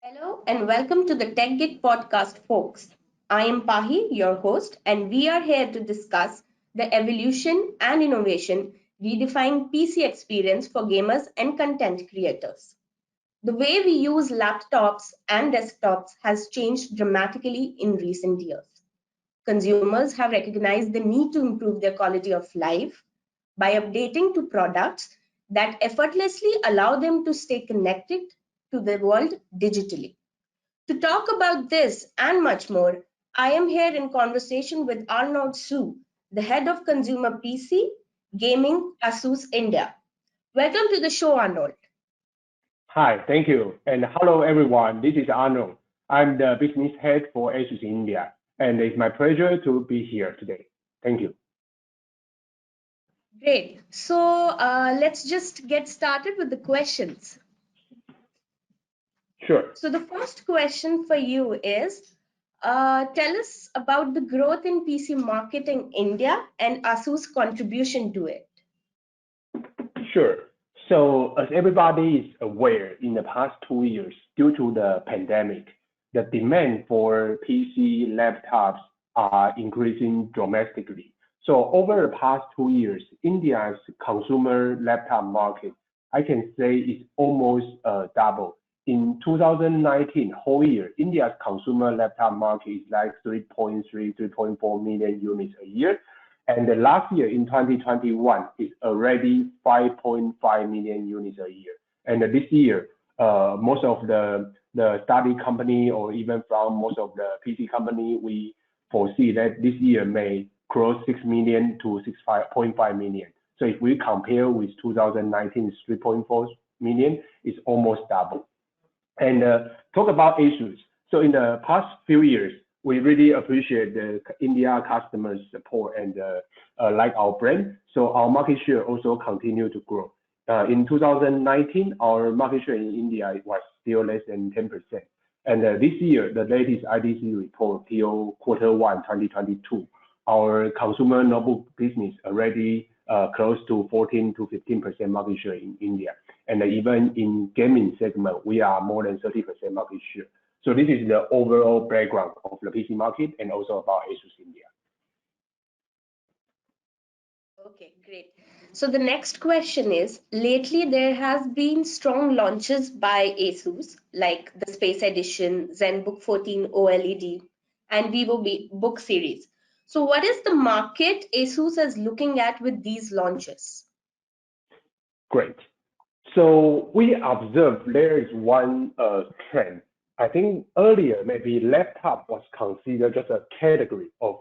Hello and welcome to the TechGig podcast, folks. I am Pahi, your host, and we are here to discuss the evolution and innovation redefining PC experience for gamers and content creators. The way we use laptops and desktops has changed dramatically in recent years. Consumers have recognized the need to improve their quality of life by updating to products that effortlessly allow them to stay connected to the world digitally. To talk about this and much more, I am here in conversation with Arnold Su, the head of consumer PC gaming Asus India. Welcome to the show, Arnold. Hi, thank you. And hello, everyone. This is Arnold. I'm the business head for ASUS India, and it's my pleasure to be here today. Thank you. Great. So let's just get started with the questions. Sure. So the first question for you is, tell us about the growth in PC market in India and ASUS contribution to it. Sure. So, as everybody is aware, in the past 2 years, due to the pandemic, the demand for PC laptops are increasing dramatically. So, over the past 2 years, India's consumer laptop market, I can say, is almost double. In 2019, whole year, India's consumer laptop market is like 3.3, 3.4 million units a year. And the last year in 2021 is already 5.5 million units a year. And this year, most of the study company or even from most of the PC company, we foresee that this year may cross 6 million to 6.5 million. So if we compare with 2019's 3.4 million, it's almost double. And talk about ASUS. So in the past few years, we really appreciate the India customers' support and like our brand. So our market share also continue to grow. In 2019, our market share in India was still less than 10%. And this year, the latest IDC report till Q1 2022, our consumer notebook business already close to 14 to 15% market share in India. And even in gaming segment, we are more than 30% market share. So this is the overall background of the PC market and also about ASUS India. Okay, great. So the next question is, lately there has been strong launches by ASUS, like the Space Edition, ZenBook 14 OLED, and Vivo Book series. So what is the market ASUS is looking at with these launches? Great. So we observe there is one trend. I think earlier maybe laptop was considered just a category of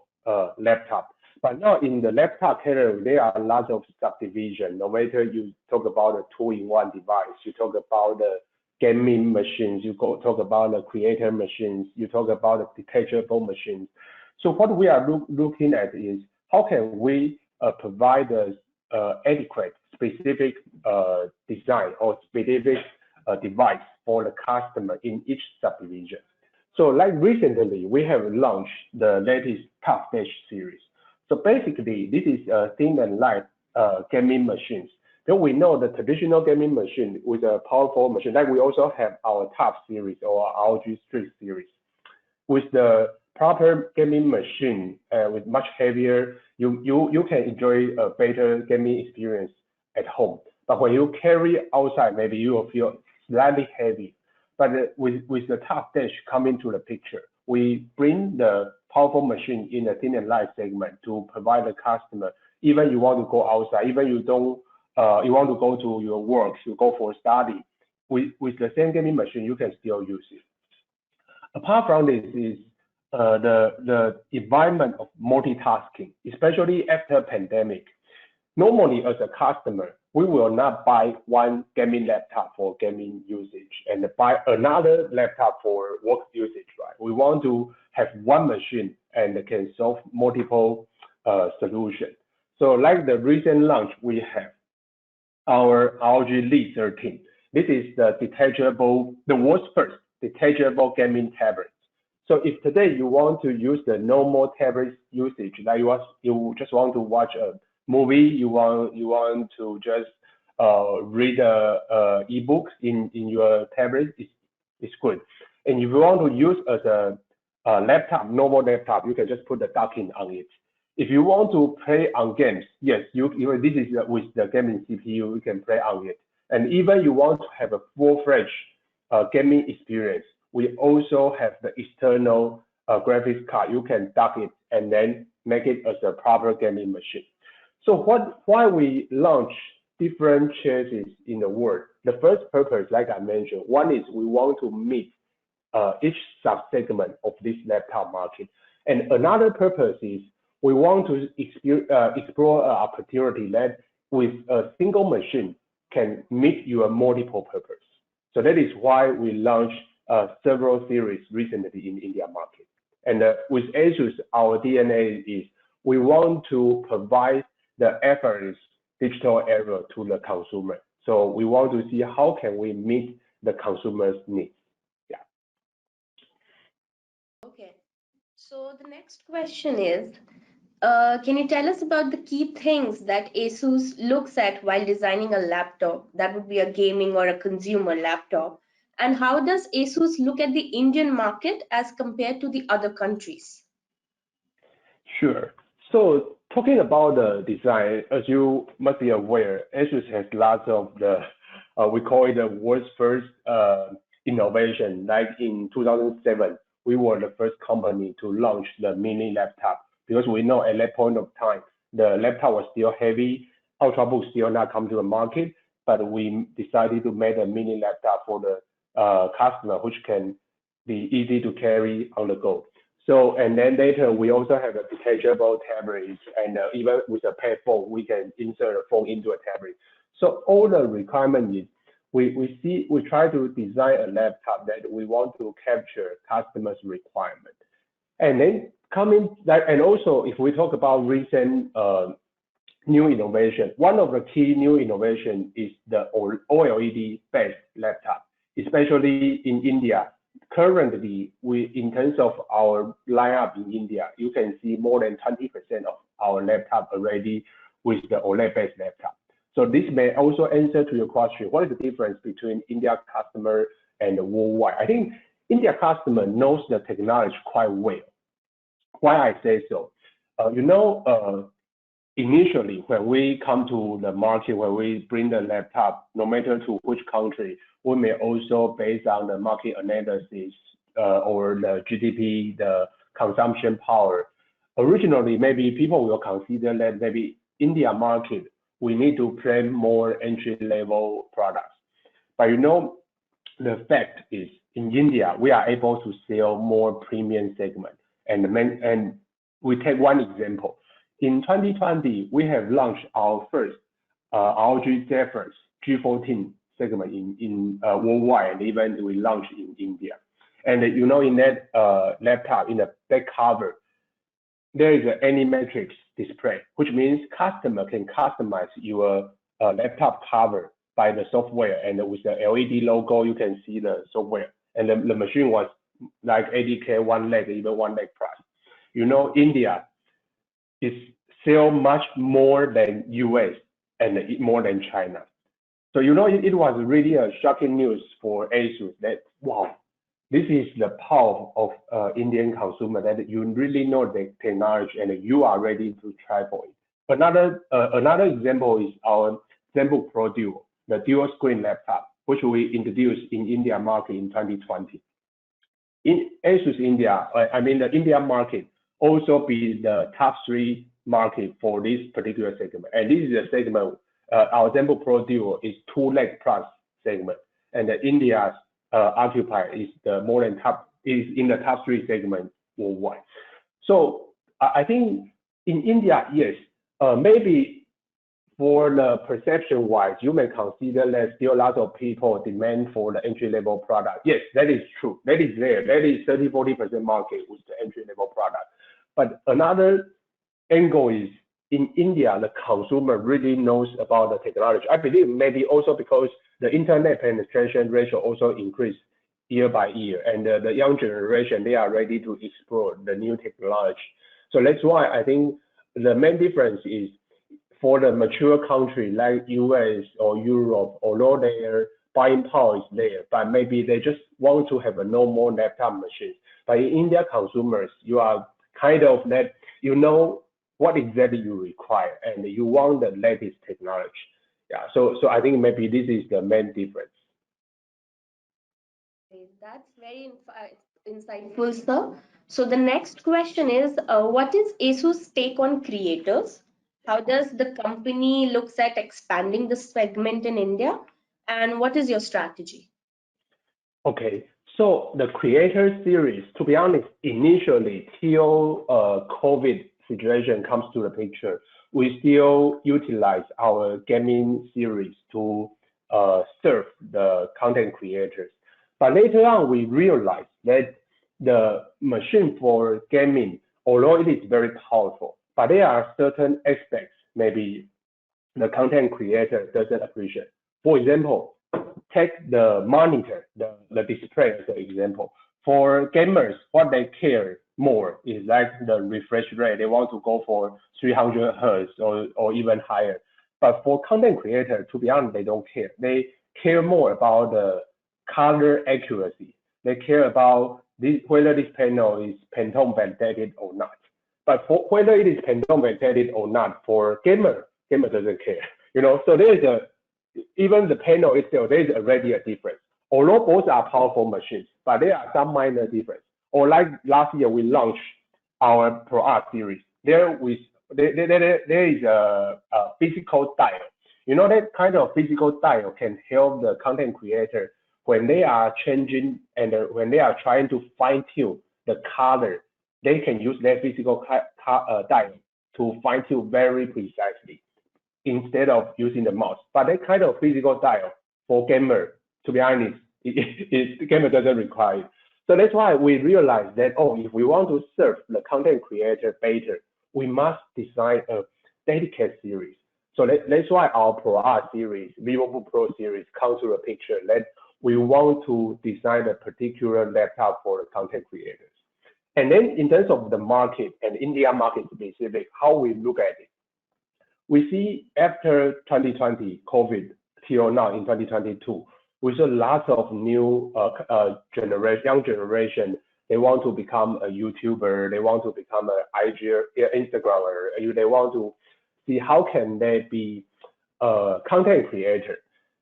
laptop, but now in the laptop category there are lots of subdivision. No matter you talk about a two-in-one device, you talk about the gaming machines, talk about the creator machines, you talk about the detachable machines. So what we are looking at is how can we provide a adequate, specific design or specific device for the customer in each subdivision. So like recently, we have launched the latest Top Dash series. So basically, this is a thin and light gaming machines. Then we know the traditional gaming machine with a powerful machine, like we also have our Top series or our RG Street series. With the proper gaming machine with much heavier, you can enjoy a better gaming experience at home. But when you carry outside, maybe you will feel slightly heavy. But with the Top Dash coming to the picture, we bring the powerful machine in the thin and light segment to provide the customer, even you want to go outside, even you don't, you want to go to your work, you go for study, with the same gaming machine, you can still use it. Apart from this is the environment of multitasking, especially after pandemic. Normally, as a customer, we will not buy one gaming laptop for gaming usage and buy another laptop for work usage, right? We want to have one machine and can solve multiple solutions. So like the recent launch, we have our ROG Lead 13. This is the detachable, the world's first detachable gaming tablet. So if today you want to use the normal tablet usage, like you just want to watch a movie, you want to just read a ebook in your tablet, it's good. And if you want to use as a laptop, normal laptop, you can just put the docking on it. If you want to play on games, yes, this is with the gaming CPU, you can play on it. And even you want to have a full-fledged gaming experience, we also have the external graphics card. You can dock it and then make it as a proper gaming machine. So why we launch different chassis in the world? The first purpose, like I mentioned, one is we want to meet each sub-segment of this laptop market. And another purpose is we want to explore an opportunity that with a single machine can meet your multiple purpose. So that is why we launched several series recently in India market. And with ASUS, our DNA is we want to provide the effortless digital era to the consumer. So we want to see how can we meet the consumer's needs. Yeah. Okay. So the next question is, can you tell us about the key things that ASUS looks at while designing a laptop? That would be a gaming or a consumer laptop. And how does ASUS look at the Indian market as compared to the other countries? Sure. So talking about the design, as you must be aware, ASUS has lots of the, we call it the world's first innovation. Like in 2007, we were the first company to launch the mini laptop because we know at that point of time, the laptop was still heavy, Ultrabook still not come to the market, but we decided to make a mini laptop for the customer, which can be easy to carry on the go. So, and then later we also have a detachable tablets, and even with a pad phone, we can insert a phone into a tablet. So all the requirement is we try to design a laptop that we want to capture customers' requirement. And then coming that, and also if we talk about recent new innovation, one of the key new innovation is the OLED based laptop, especially in India. Currently, in terms of our lineup in India, you can see more than 20% of our laptop already with the OLED-based laptop. So this may also answer to your question, what is the difference between India customer and the worldwide? I think India customer knows the technology quite well. Why I say so? Initially, when we come to the market, when we bring the laptop, no matter to which country, we may also based on the market analysis or the GDP, the consumption power. Originally, maybe people will consider that maybe India market, we need to plan more entry-level products. But the fact is in India, we are able to sell more premium segment. And we take one example. In 2020, we have launched our first ROG Zephyrus G14 segment in worldwide, and even we launched in India. And in that laptop, in the back cover, there is an Animatrix display, which means customer can customize your laptop cover by the software, and with the LED logo, you can see the software. And the machine was like 80K, one leg, even one leg price. India is still much more than US and more than China. So it was really a shocking news for ASUS that wow, this is the power of Indian consumer, that you really know the technology and you are ready to try for it. Another example is our ZenBook Pro Duo, the dual screen laptop, which we introduced in India market in 2020. In ASUS India, the India market also be the top 3 market for this particular segment. And this is a segment, our ZenBook Pro Duo is 2 leg plus segment, and India's occupy is is in the top 3 segment worldwide. So I think in India, yes, maybe for the perception wise, you may consider that still a lot of people demand for the entry level product. Yes, that is true. That is there. That is 30-40% market with the entry level product. But another angle is in India, the consumer really knows about the technology. I believe maybe also because the internet penetration ratio also increased year by year, and the young generation, they are ready to explore the new technology. So that's why I think the main difference is for the mature country like US or Europe, although their buying power is there, but maybe they just want to have a normal laptop machine. But in India consumers, you are kind of that, you know what exactly you require and you want the latest technology. Yeah, so I think maybe this is the main difference. Okay, that's very insightful, sir. So the next question is, what is ASUS take on creators? How does the company looks at expanding the segment in India? And what is your strategy? Okay, so the creator series, to be honest, initially till COVID situation comes to the picture, we still utilize our gaming series to serve the content creators. But later on, we realized that the machine for gaming, although it is very powerful, but there are certain aspects maybe the content creator doesn't appreciate. For example, take the monitor, the display as an example. For gamers, what they care more is like the refresh rate. They want to go for 300 hertz or even higher. But for content creators, to be honest, they don't care. They care more about the color accuracy. They care about this, whether this panel is Pantone validated or not. But for whether it is Pantone validated or not, for gamer doesn't care. So there is even the panel itself, there is already a difference. Although both are powerful machines, but there are some minor difference. Or like last year, we launched our Pro Art series. There is a physical dial. That kind of physical dial can help the content creator when they are changing and when they are trying to fine tune the color. They can use that physical dial to fine tune very precisely instead of using the mouse. But that kind of physical dial for gamer, to be honest, the gamer doesn't require it. So that's why we realized that, if we want to serve the content creator better, we must design a dedicated series. So that's why our Pro Art series, VivoBook Pro series, comes to the picture that we want to design a particular laptop for the content creators. And then in terms of the market and India market specific, how we look at it, we see after 2020 COVID till now in 2022, we saw lots of new young generation. They want to become a YouTuber. They want to become an Instagrammer. They want to see how can they be a content creator.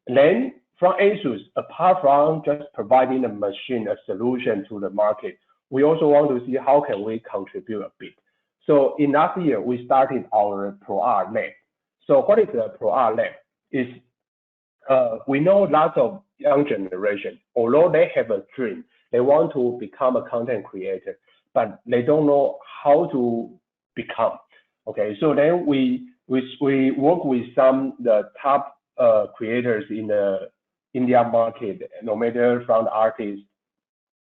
And then from ASUS, apart from just providing a machine, a solution to the market, we also want to see how can we contribute a bit. So in last year, we started our Pro Art Lab. So what is the Pro Art Lab? Is we know lots of young generation, although they have a dream, they want to become a content creator, but they don't know how to become. Okay, so then we work with the top creators in the India market, no matter from the artist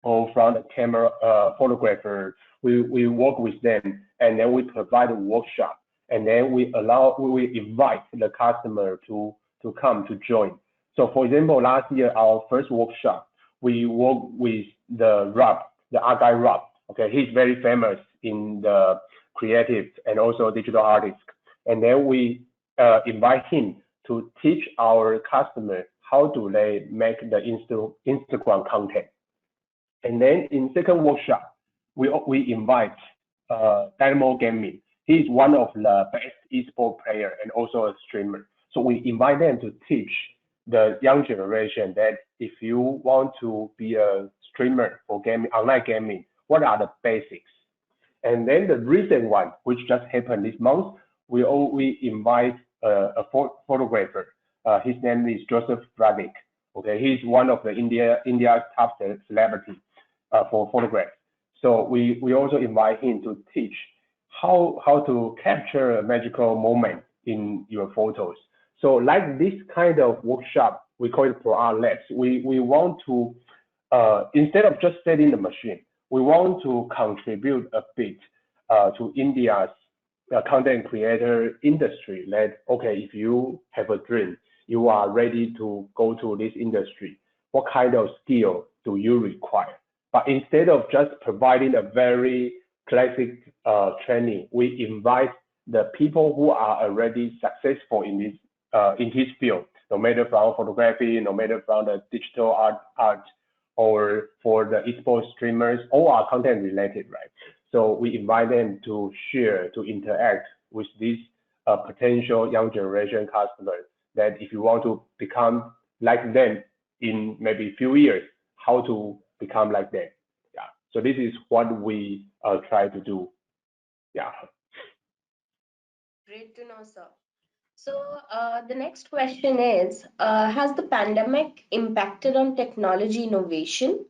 or from the camera photographer. We work with them, and then we provide a workshop, and then we invite the customer to come to join. So for example, last year, our first workshop, we worked with the Argyle Rob. Okay, he's very famous in the creative and also digital artist. And then we invite him to teach our customer how do they make the Instagram content. And then in second workshop, we invite Dynamo Gaming. He's one of the best esports player and also a streamer. So we invite them to teach the young generation that if you want to be a streamer for gaming, online gaming, what are the basics? And then the recent one, which just happened this month, we invite a photographer. His name is Joseph Bradnick. Okay, he's one of the India's top celebrity for photographs. So we also invite him to teach how to capture a magical moment in your photos. So like this kind of workshop, we call it Pro Art Labs. We want to, instead of just selling the machine, we want to contribute a bit to India's content creator industry. That, okay, if you have a dream, you are ready to go to this industry, what kind of skill do you require? But instead of just providing a very classic training, we invite the people who are already successful in this field no matter from photography, no matter from the digital art, or for the esports streamers, all are content related, right? So we invite them to share, to interact with these potential young generation customers, that if you want to become like them in maybe a few years, how to become like them. Yeah. So this is what we try to do. Yeah. Great to know, sir. So, the next question is, has the pandemic impacted on technology innovation?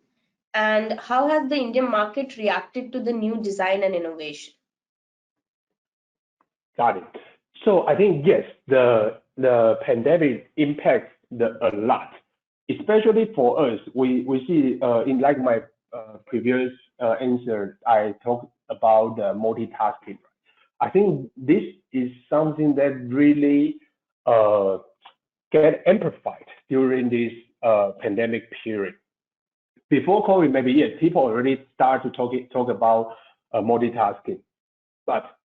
And how has the Indian market reacted to the new design and innovation? Got it. So I think yes, the pandemic impacts a lot, especially for us. We see in like my previous answer, I talked about the multitasking. I think this is something that really uh, get amplified during this pandemic period. Before COVID, maybe yes, people already start to talk about multitasking, but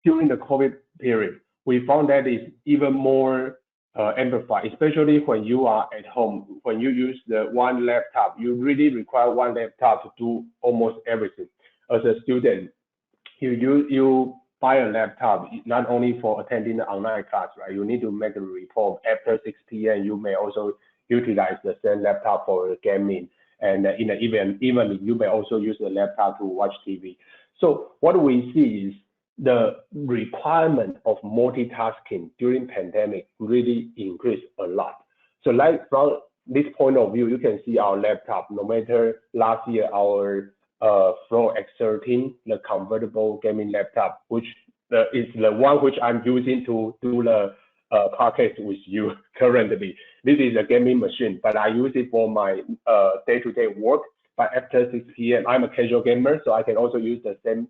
during the COVID period, we found that it's even more amplified, especially when you are at home. When you use the one laptop, you really require one laptop to do almost everything. As a student, you buy a laptop not only for attending the online class, right? You need to make a report after 6 p.m. You may also utilize the same laptop for gaming, and in the evening you may also use the laptop to watch TV. So what we see is the requirement of multitasking during pandemic really increased a lot. So like from this point of view, you can see our laptop, no matter last year, our Flow X13, the convertible gaming laptop, which is the one which I'm using to do the podcast with you currently. This is a gaming machine, but I use it for my day-to-day work. But after 6 p.m., I'm a casual gamer, so I can also use the same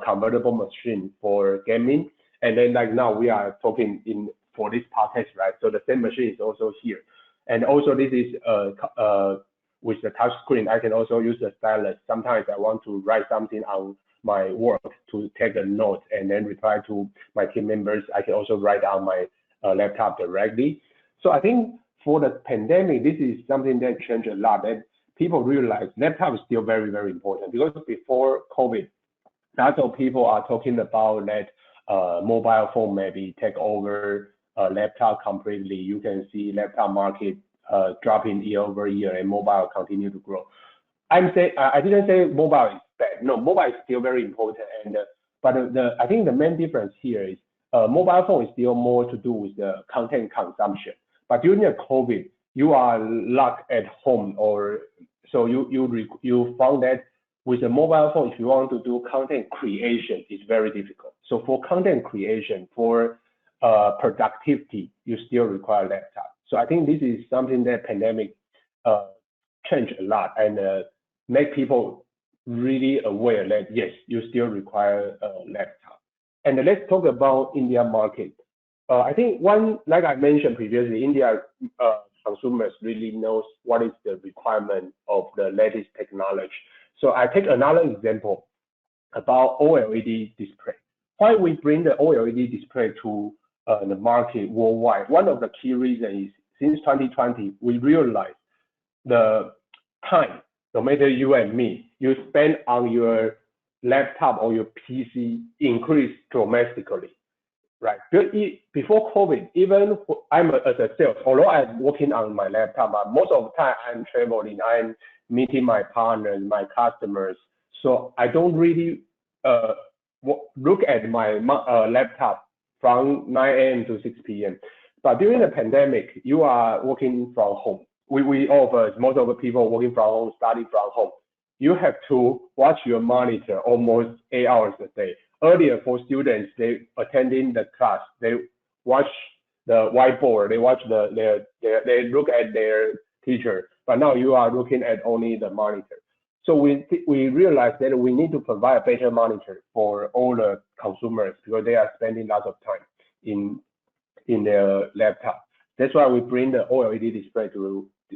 convertible machine for gaming. And then like now we are talking in for this podcast, right? So the same machine is also here. And also this is with the touch screen, I can also use the stylus. Sometimes I want to write something on my work to take a note and then reply to my team members. I can also write on my laptop directly. So I think for the pandemic, this is something that changed a lot. That people realize laptop is still very, very important, because before COVID, lots of people are talking about that mobile phone maybe take over laptop completely. You can see laptop market dropping year over year, and mobile continue to grow. I didn't say mobile is bad. No, mobile is still very important. And but I think the main difference here is mobile phone is still more to do with the content consumption. But during the COVID, you are locked at home, or so you found that with a mobile phone, if you want to do content creation, it's very difficult. So for content creation, for productivity, you still require laptop. So I think this is something that pandemic changed a lot, and make people really aware that yes, you still require a laptop. And let's talk about India market. I think one, like I mentioned previously, India consumers really knows what is the requirement of the latest technology. So I take another example about OLED display. Why we bring the OLED display to the market worldwide? One of the key reasons is since 2020, we realized the time, no matter you and me, you spend on your laptop or your PC increased dramatically, right? Before COVID, even as a sales, although I'm working on my laptop, but most of the time I'm traveling, I'm meeting my partners, my customers. So I don't really look at my laptop from 9 a.m. to 6 p.m. But during the pandemic, you are working from home. We all of us, most of the people working from home, studying from home. You have to watch your monitor almost 8 hours a day. Earlier for students, they attending the class, they watch the whiteboard, they watch they look at their teacher. But now you are looking at only the monitor. So we realized that we need to provide a better monitor for all the consumers, because they are spending lots of time in their laptop. That's why we bring the OLED display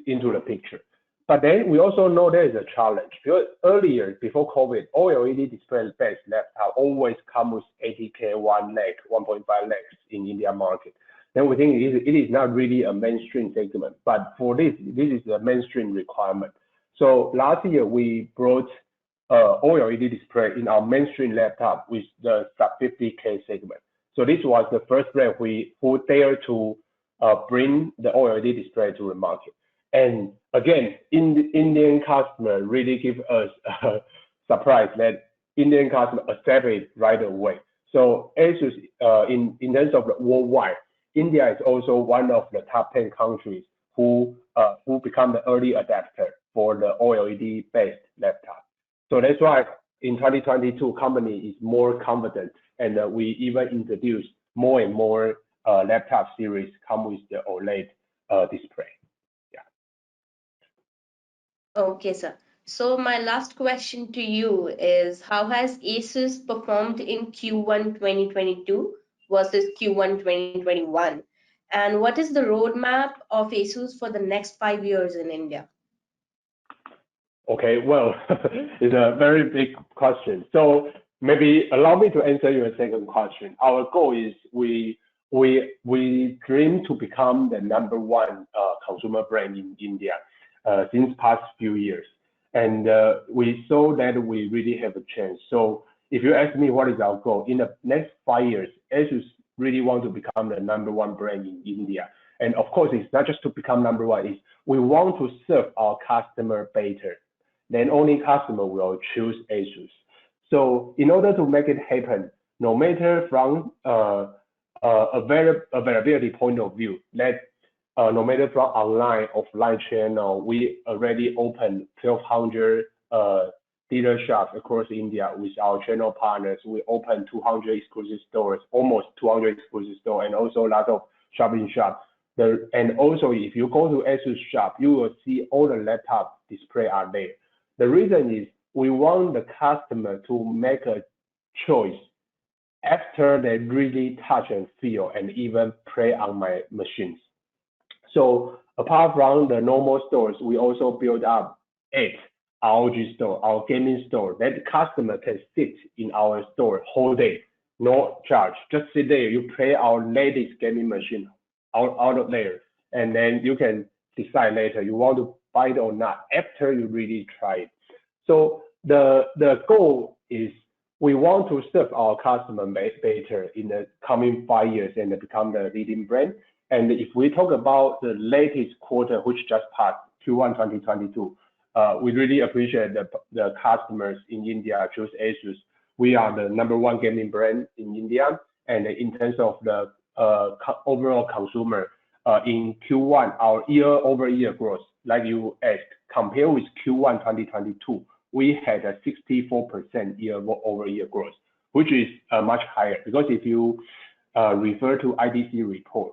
into the picture. But then we also know there is a challenge, because earlier, before COVID, OLED display-based laptop always come with 80K, 1 lakh, 1.5 lakhs in India market. then we think it is not really a mainstream segment. But for this is a mainstream requirement. So last year we brought OLED display in our mainstream laptop with the sub 50K segment. So this was the first brand who dared to bring the OLED display to the market. And again, Indian customer really give us a surprise that Indian customer accept it right away. So ASUS, in terms of the worldwide, India is also one of the top 10 countries who become the early adapter for the OLED based laptop. So that's why in 2022, company is more confident, and we even introduce more and more laptop series come with the OLED display. Yeah. Okay, sir. So my last question to you is, how has ASUS performed in Q1 2022 versus Q1 2021? And what is the roadmap of ASUS for the next 5 years in India? Okay, well, it's a very big question. So maybe allow me to answer your second question. Our goal is we dream to become the number one consumer brand in India since past few years, and we saw that we really have a chance. So if you ask me what is our goal in the next 5 years, ASUS really want to become the number one brand in India. And of course, it's not just to become number one; it's we want to serve our customer better. Then only customer will choose ASUS. So in order to make it happen, no matter from availability point of view, that no matter from online, offline channel, we already opened 1,200 dealer shops across India with our channel partners. We opened 200 exclusive stores, almost 200 exclusive stores, and also a lot of shopping shops. And also, if you go to ASUS shop, you will see all the laptop display are there. The reason is we want the customer to make a choice after they really touch and feel and even play on my machines. So apart from the normal stores, we also build up 8 ROG store, our gaming store, that the customer can sit in our store whole day, no charge. Just sit there, you play our latest gaming machine out of there, and then you can decide later you want to buy it or not after you really try it. So the goal is we want to serve our customer better in the coming 5 years and become the leading brand. And if we talk about the latest quarter, which just passed, Q1 2022, we really appreciate the customers in India choose ASUS. We are the number one gaming brand in India, and in terms of the overall consumer, in Q1, our year-over-year growth, like you asked, compared with Q1 2022, we had a 64% year-over-year growth, which is much higher. Because if you refer to IDC report,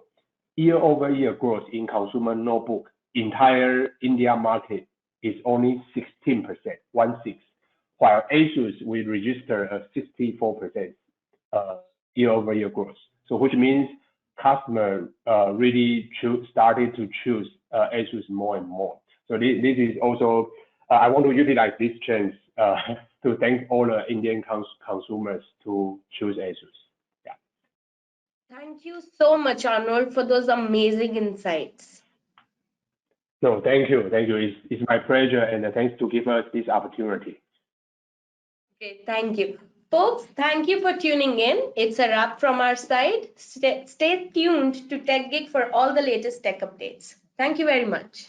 year-over-year growth in consumer notebook, entire India market is only 16%, 16, while ASUS we register a 64% year-over-year growth. So which means customer really started to choose ASUS more and more. So this is also I want to utilize this chance to thank all the Indian consumers to choose ASUS. Yeah. Thank you so much, Arnold, for those amazing insights. No, thank you. Thank you. It's my pleasure, and thanks to give us this opportunity. Okay, thank you. Folks, thank you for tuning in. It's a wrap from our side. Stay tuned to TechGig for all the latest tech updates. Thank you very much.